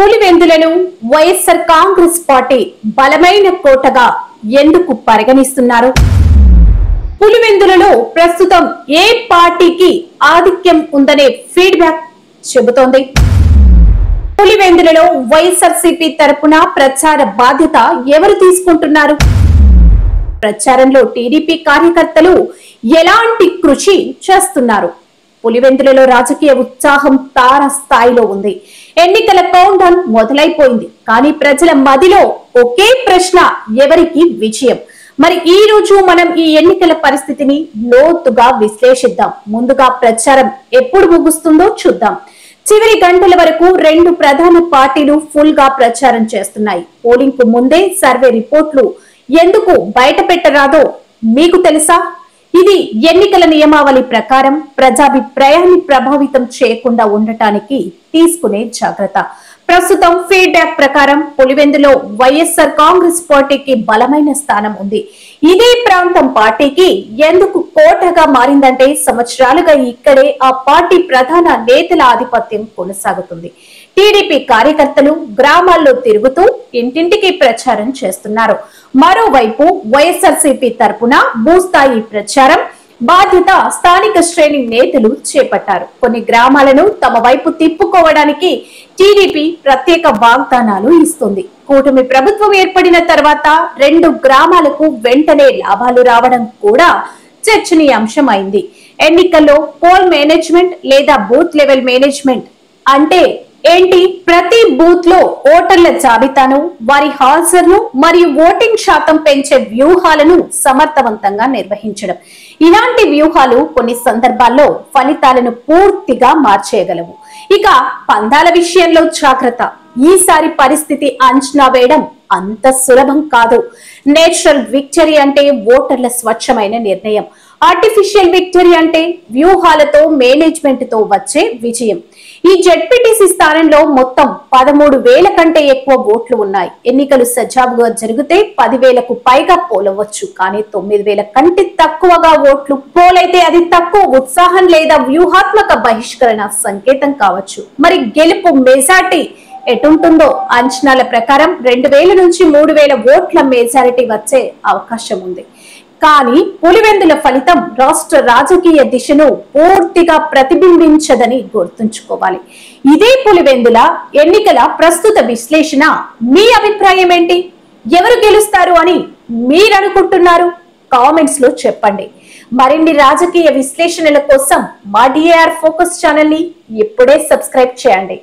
పులివెందులను YSR Congress party బలమైన కోటగా ఎందుకు పరిగణిస్తున్నారు? పులివెందులలో ప్రస్తుతం ఏ పార్టీకి ఆధిక్యం ఉందనే ఫీడ్బ్యాక్ చెబుతోంది. పులివెందులలో వైఎస్ఆర్సీపీ తరపున ప్రచార బాధ్యత ఎవరు తీసుకుంటున్నారు? ప్రచారంలో టీడీపీ కార్యకర్తలు ఎలాంటి కృషి చేస్తున్నారు? పులివెందులలో రాజకీయ ఉత్సాహం తార స్థాయిలో ఉంది. ఎన్నికల కౌంటౌన్ మొదలైపోయింది. కానీ ప్రజల మదిలో ఒకే ప్రశ్న, ఎవరికి విజయం? మరి ఈ రోజు మనం ఈ ఎన్నికల పరిస్థితిని లోతుగా విశ్లేషిద్దాం. ముందుగా ప్రచారం ఎప్పుడు ముగుస్తుందో చూద్దాం. చివరి గంటల వరకు రెండు ప్రధాన పార్టీలు ఫుల్ గా ప్రచారం చేస్తున్నాయి. పోలింగ్ కు ముందే సర్వే రిపోర్ట్లు ఎందుకు బయట పెట్టరాదో మీకు తెలుసా? ఇది ఎన్నికల నియమావళి ప్రకారం ప్రజాభిప్రాయాన్ని ప్రభావితం చేయకుండా ఉండటానికి తీసుకునే జాగ్రత్త. ప్రస్తుతం ఫీడ్బ్యాక్ ప్రకారం పులివెందులో వైఎస్ఆర్ కాంగ్రెస్ పార్టీకి బలమైన స్థానం ఉంది. ఇదే ప్రాంతం పార్టీకి ఎందుకు కోటగా మారిందంటే సంవత్సరాలుగా ఇక్కడే ఆ పార్టీ ప్రధాన నేతల ఆధిపత్యం కొనసాగుతుంది. టీడీపీ కార్యకర్తలు గ్రామాల్లో తిరుగుతూ ఇంటింటికి ప్రచారం చేస్తున్నారు. మరోవైపు వైఎస్ఆర్సీపీ తరపున భూస్థాయి ప్రచారం బాధ్యత స్థానిక శ్రేణి నేతలు చేపట్టారు. కొన్ని గ్రామాలను తమ వైపు తిప్పుకోవడానికి టీడీపీ ప్రత్యేక వాగ్దానాలు ఇస్తుంది. కూటమి ప్రభుత్వం ఏర్పడిన తర్వాత రెండు గ్రామాలకు వెంటనే లాభాలు రావడం కూడా చర్చనీయాంశమైంది. ఎన్నికల్లో పోల్ మేనేజ్మెంట్ లేదా బూత్ లెవెల్ మేనేజ్మెంట్ అంటే ఏంటి? ప్రతి బూత్ లో ఓటర్ల జాబితాను, వారి హాజరును మరియు ఓటింగ్ శాతం పెంచే వ్యూహాలను సమర్థవంతంగా నిర్వహించడం. ఇలాంటి వ్యూహాలు కొన్ని సందర్భాల్లో ఫలితాలను పూర్తిగా మార్చేయగలవు. ఇక పందాల విషయంలో జాగ్రత్త. ఈసారి పరిస్థితి అంచనా వేయడం అంత సులభం కాదు. నేచురల్ విక్టరీ అంటే ఓటర్ల స్వచ్ఛమైన నిర్ణయం. ఆర్టిఫిషియల్ విక్టరీ అంటే వ్యూహాలతో మేనేజ్మెంట్ తో వచ్చే విజయం. ఈ జెడ్పీటీసీ స్థానంలో మొత్తం 13,000 కంటే ఎక్కువ ఓట్లు ఉన్నాయి. ఎన్నికలు సజావుగా జరిగితే 10,000కు పైగా పోలవచ్చు. కానీ 9,000 కంటే తక్కువగా ఓట్లు పోలైతే అది తక్కువ ఉత్సాహం లేదా వ్యూహాత్మక బహిష్కరణ సంకేతం కావచ్చు. మరి గెలుపు మెజారిటీ ఎటుంటుందో అంచనాల ప్రకారం 2,000 నుంచి 3,000 ఓట్ల మెజారిటీ వచ్చే అవకాశం ఉంది. కానీ పులివెందుల ఫలితం రాష్ట్ర రాజకీయ దిశను పూర్తిగా ప్రతిబింబించదని గుర్తుంచుకోవాలి. ఇదే పులివెందుల ఎన్నికల ప్రస్తుత విశ్లేషణ. మీ అభిప్రాయం ఏంటి? ఎవరు గెలుస్తారు అని మీరు అనుకుంటున్నారు? కామెంట్స్ లో చెప్పండి. మరిన్ని రాజకీయ విశ్లేషణల కోసం మా డిఏఆర్ ఫోకస్ ఛానల్ ని ఇప్పుడే సబ్స్క్రైబ్ చేయండి.